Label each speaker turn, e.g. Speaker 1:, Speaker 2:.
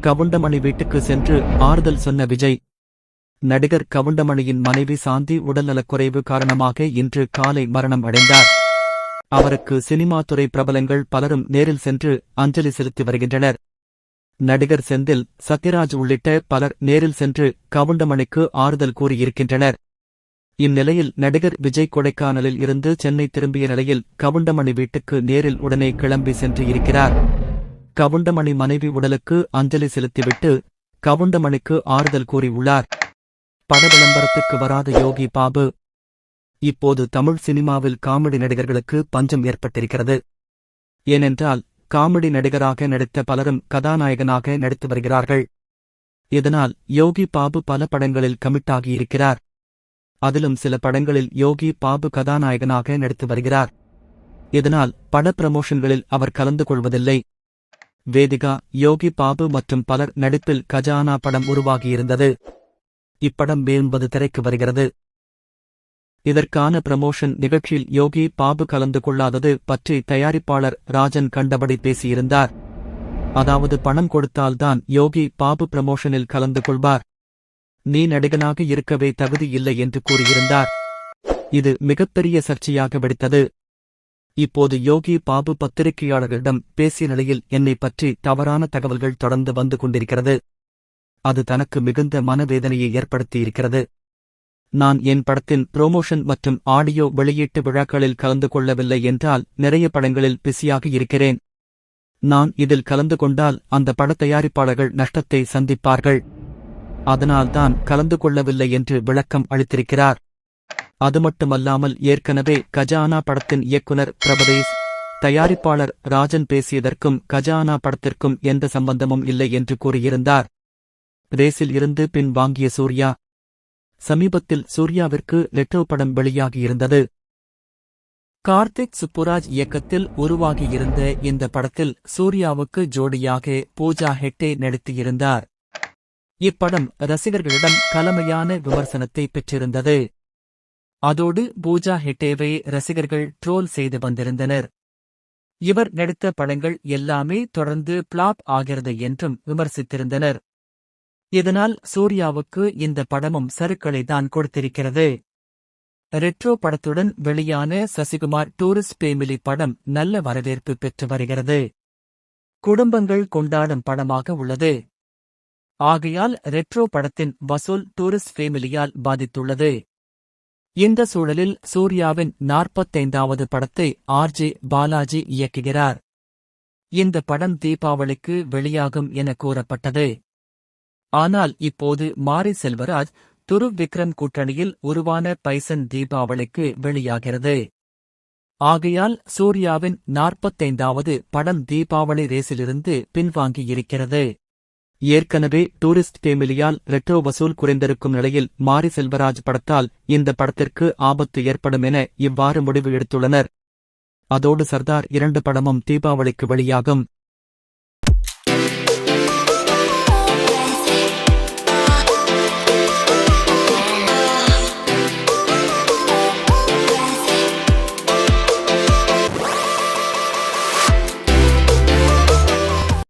Speaker 1: கவுண்டமணி வீட்டுக்கு சென்று ஆறுதல் சொன்ன விஜய். நடிகர் கவுண்டமணியின் மனைவி சாந்தி உடல்நலக்குறைவு காரணமாக இன்று காலை மரணம் அடைந்தார். அவருக்கு சினிமா துறை பிரபலங்கள் பலரும் நேரில் சென்று அஞ்சலி செலுத்தி வருகின்றனர். நடிகர் செந்தில், சத்யராஜ் உள்ளிட்ட பலர் நேரில் சென்று கவுண்டமணிக்கு ஆறுதல் கூறியிருக்கின்றனர். இந்நிலையில் நடிகர் விஜய் கொடைக்கானலில் இருந்து சென்னை திரும்பிய நிலையில் கவுண்டமணி வீட்டுக்கு நேரில் உடனே கிளம்பி சென்று இருக்கிறார். கவுண்டமணி மனைவி உடலுக்கு அஞ்சலி செலுத்திவிட்டு கவுண்டமணிக்கு ஆறுதல் கூறியுள்ளார். பட விளம்பரத்துக்கு வராத யோகி பாபு. இப்போது தமிழ் சினிமாவில் காமெடி நடிகர்களுக்கு பஞ்சம் ஏற்பட்டிருக்கிறது. ஏனென்றால் காமெடி நடிகராக நடித்த பலரும் கதாநாயகனாக நடித்து வருகிறார்கள். இதனால் யோகி பாபு பல படங்களில் கமிட்டாகியிருக்கிறார். அதிலும் சில படங்களில் யோகி பாபு கதாநாயகனாக நடித்து வருகிறார். இதனால் பட பிரமோஷன்களில் அவர் கலந்து கொள்வதில்லை. வேதிகா, யோகி பாபு மற்றும் பலர் நடிப்பில் கஜானா படம் உருவாகியிருந்தது. இப்படம் மே 9 திரைக்கு வருகிறது. இதற்கான பிரமோஷன் நிகழ்ச்சியில் யோகி பாபு கலந்து கொள்ளாதது பற்றி தயாரிப்பாளர் ராஜன் கண்டபடி பேசியிருந்தார். அதாவது பணம் கொடுத்தால்தான் யோகி பாபு பிரமோஷனில் கலந்து கொள்வார், நீ நடிகனாக இருக்கவே தகுதி இல்லை என்று கூறியிருந்தார். இது மிகப்பெரிய சர்ச்சையாக வெடித்தது. இப்போது யோகி பாபு பத்திரிகையாளர்களிடம் பேசிய நிலையில் என்னை பற்றி தவறான தகவல்கள் தொடர்ந்து வந்து கொண்டிருக்கிறது. அது தனக்கு மிகுந்த மனவேதனையை ஏற்படுத்தியிருக்கிறது. நான் என் படத்தின் புரோமோஷன் மற்றும் ஆடியோ வெளியீட்டு விழாக்களில் கலந்து கொள்ளவில்லை என்றால் நிறைய படங்களில் பிஸியாக இருக்கிறேன். நான் இதில் கலந்து கொண்டால் அந்த பட தயாரிப்பாளர்கள் நஷ்டத்தை சந்திப்பார்கள். அதனால்தான் கலந்து கொள்ளவில்லை என்று விளக்கம் அளித்திருக்கிறார். அது மட்டுமல்லாமல் ஏற்கனவே கஜானா படத்தின் இயக்குனர் பிரபதேஷ், தயாரிப்பாளர் ராஜன் பேசியதற்கும் கஜானா படத்திற்கும் எந்த சம்பந்தமும் இல்லை என்று கூறியிருந்தார். ரேஸில் இருந்து பின் வாங்கிய சூர்யா. சமீபத்தில் சூர்யாவிற்கு ரெட்ரோ படம் வெளியாகியிருந்தது. கார்த்திக் சுப்புராஜ் இயக்கத்தில் உருவாகியிருந்த இந்த படத்தில் சூர்யாவுக்கு ஜோடியாக பூஜா ஹெக்டே நடித்திருந்தார். இப்படம் ரசிகர்களிடம் கலமையான விமர்சனத்தை பெற்றிருந்தது. அதோடு பூஜா ஹெக்டேவை ரசிகர்கள் ட்ரோல் செய்து வந்திருந்தனர். இவர் நடித்த படங்கள் எல்லாமே தொடர்ந்து பிளாப் ஆகிறது என்றும் விமர்சித்திருந்தனர். இதனால் சூர்யாவுக்கு இந்த படமும் சறுக்களை தான் கொடுத்திருக்கிறது. ரெட்ரோ படத்துடன் வெளியான சசிகுமார் டூரிஸ்ட் ஃபேமிலி படம் நல்ல வரவேற்பு பெற்று வருகிறது. குடும்பங்கள் கொண்டாடும் படமாக உள்ளது. ஆகையால் ரெட்ரோ படத்தின் வசூல் டூரிஸ்ட் ஃபேமிலியால் பாதித்துள்ளது. இந்த சூழலில் சூர்யாவின் 45வது படத்தை ஆர்.ஜே. பாலாஜி இயக்குகிறார். இந்த படம் தீபாவளிக்கு வெளியாகும் என கூறப்பட்டது. ஆனால் இப்போது மாரி செல்வராஜ், துருவ் விக்ரம் கூட்டணியில் உருவான பைசன் தீபாவளிக்கு வெளியாகிறது. ஆகையால் சூர்யாவின் 45வது படம் தீபாவளி ரேஸிலிருந்து பின்வாங்கியிருக்கிறது. ஏற்கனவே டூரிஸ்ட் ஃபேமிலியால் ரெட்ரோ வசூல் குறைந்திருக்கும் நிலையில் மாரி செல்வராஜ் படத்தால் இந்த படத்திற்கு ஆபத்து ஏற்படும் என இவ்வாறு முடிவு எடுத்துள்ளனர். அதோடு சர்தார் 2 படமும் தீபாவளிக்கு வெளியாகும்.